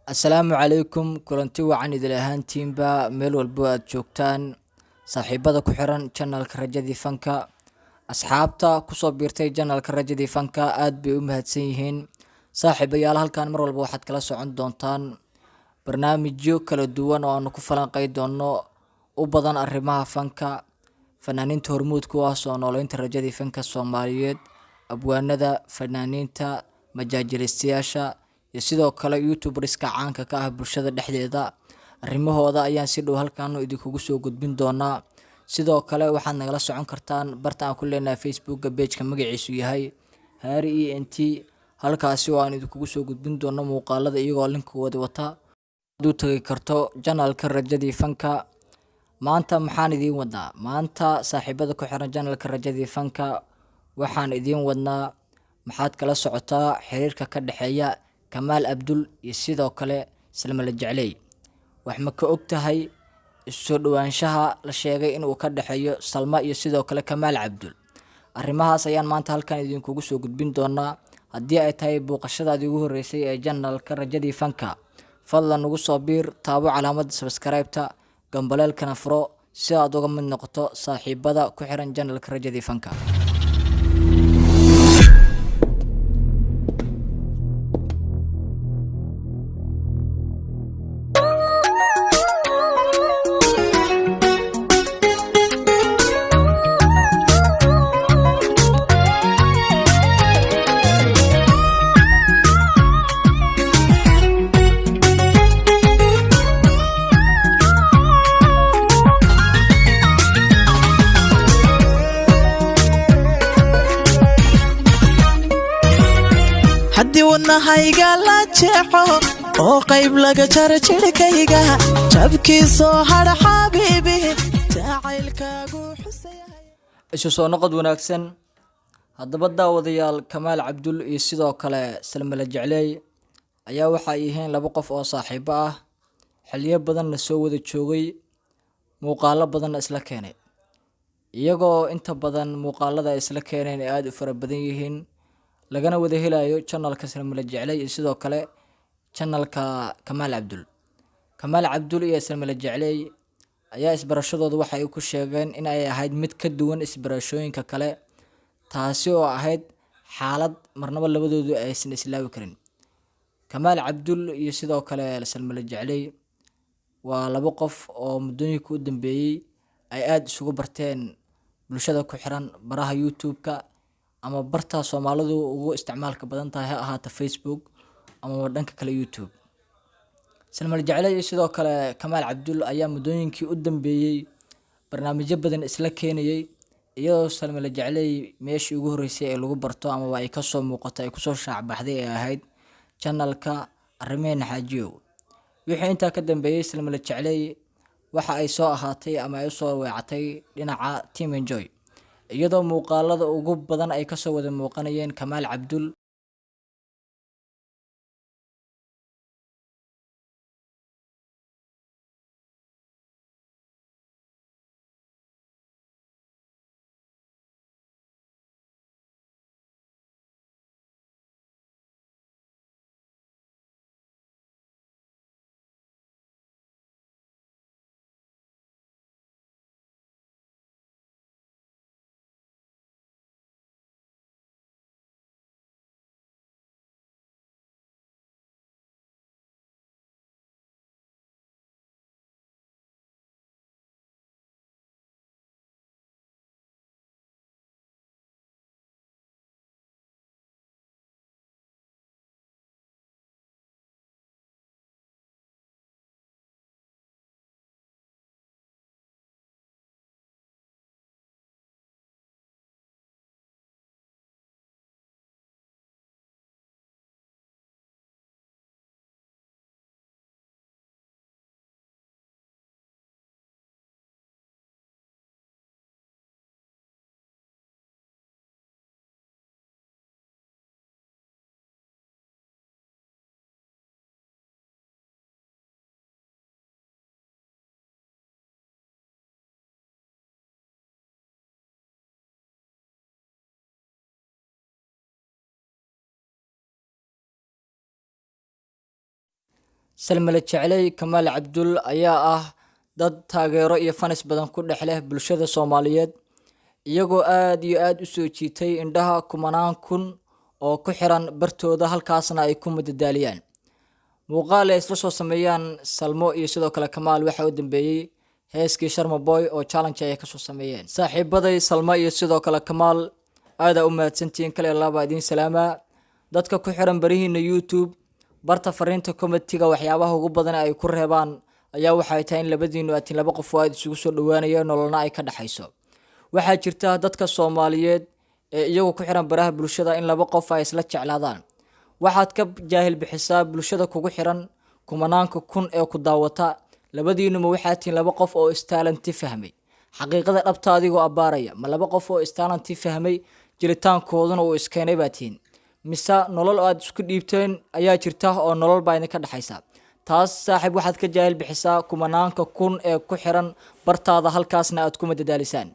Asalaamu calaykum kulanti wacan idil ahaantiinba meel walbo aad joogtaan saaxiibada ku xiran channelka Rajadii Fanka asxaabta kusoo biirtay channelka Rajadii Fanka aad bay u mahadsan yihiin saaxiibayaal halkan mar walba waxaad kala socon doontaan barnaamijyo kala duwan oo aanu ku falanqeyn doono u badan arrimaha fanka fanaaniinta hormuudka u ah soo noolaynta Rajadii Fanka Soomaaliyeed abwaanada fanaaniinta majaajilistayaasha iyo sidoo kale YouTuberiska caanka ka ah bulshada dhexdeeda arrimahooda ayaan si dhow halkan idinkugu soo gudbin doonaa sidoo kale waxaad nagala socon kartaan barta aan ku leenahay Facebook page-ka magaciisu yahay Hari ENT halkaasi oo aan idinkugu soo gudbin doono muuqaalada iyagoo linkooda wata aad u tagi karto channelka Rajadii Fanka maanta maxaan idiin wadnaa maanta saaxiibada ku xiran channelka Rajadii Fanka waxaan idiin wadnaa maxaad kala socotaa xiriirka ka dhaxeeya Kamaal Abdul iyo sidoo kale Salma la Jeclay wax ma ka ogtahay soo dhawaanshaha la sheegay in uu ka dhaxeeyo Salma iyo sidoo kale Kamaal Abdul arrimahaas ayaan maanta halkan idinkugu soo gudbin doonaa haddii ay tahay booqashadaadii ugu horeysay ee channelka Rajadii Fanka fadlan ugu soo biir taabo calaamadda subscribe-ta gambaleelkana furo si aad uga mid noqoto saaxiibada ku xiran channelka Rajadii Fanka haddii wadnahayga la jeexo oo qayb laga jaro jirkayga jabkiisoo hadha xabiibi jacaylkaagu xusayahay isu soo noqod wanaagsan haddaba daawadayaal Kamaal Abdul iyo sidoo kale Salma la Jeclay ayaa waxay yihiin laba qof oo saaxiibo ah xilliyo badan la soo wada joogay muuqaalo badan isla keenay iyagoo inta badan muuqaalada isla keeneen aad u fara badan yihiin lagana wada helayo channelka Salma la Jeclay iyo sidoo kale channelka Kamaal Abdul iyo Salma la Jeclay ayaa isbarashadooda waxay ku sheegeen in ay ahayd mid ka duwan isbarashooyinka kale taasi oo ahayd xaalad marnaba labadoodu aysan islaawi karin Kamaal Abdul iyo sidoo kale Salma la Jeclay waa laba qof oo muddooyinka u dambeeyay ay aad isugu barteen bulshada ku xiran baraha YouTube-ka ama barta Soomaalidu ugu isticmaalka badan tahay ha ahaato Facebook ama dhanka kale YouTube Salma la Jeclay iyo sidoo kale Kamaal Abdul ayaa muddooyinkii u dambeeyay barnaamijyo badan isla keenayay iyadoo Salma la Jeclay meeshii ugu horeysay ee lagu barto ama ay ka soo muuqato ay ku soo shaac baxday ee ahayd channelka Arimeen Xaajiyo wixii intaa ka dambeeyay Salma la Jeclay waxa ay soo ahaatay ama ay soo weecatay dhinaca Team Enjoy iyadoo muuqaalada ugu badan ay ka soo wada muuqanayeen Kamaal Abdul salmale jeclay kamaal cabdul ayaa ah dad taageero iyo fanis badan ku dhex leh bulshada Soomaaliyeed iyagoo aad iyo aad u soo jiitay indhaha kumanaan kun oo ku xiran bartooda halkaasna ay ku madadaaliyaan muuqaal ay isla soo sameeyaan Salmo iyo sidoo kale Kamaal waxa uu dambeeyay heeskii Sharma Boy oo challenge ay ka soo sameeyeen saaxiibaday Salmo iyo sidoo kale Kamaal aad u mahadsantiin kale laba idin salaama dadka ku xiran barihiina YouTube barta fariinta commentiga waxyaabaha ugu badan ay ku reebaan ayaa waxay tahay in labadiinu aad laba qof oo isugu soo dhawaanayeen nololna ay ka dhaxayso waxaa jirta dadka Soomaaliyeed ee iyagu ku xiran baraha bulshada in laba qof ay isla jeclaadaan waxaad ka jaahil bixisaa bulshada kugu xiran kumanaanka kun ee ku daawata labadiinu ma waxaad tiin laba qof oo istaalanti fahmay xaqiiqada dhabta adigoo abaaraya ma laba qof oo istaalanti fahmay jiritaankooduna uu iskeenay baatiin mise nolol aad isku dhiibteen ayaa jirta oo nolol baa idin ka dhaxaysa taas saaxiib waxaad ka jaahil bixisaa kumanaanka kun ee ku xiran bartaada halkaasna aad ku madadaalisaan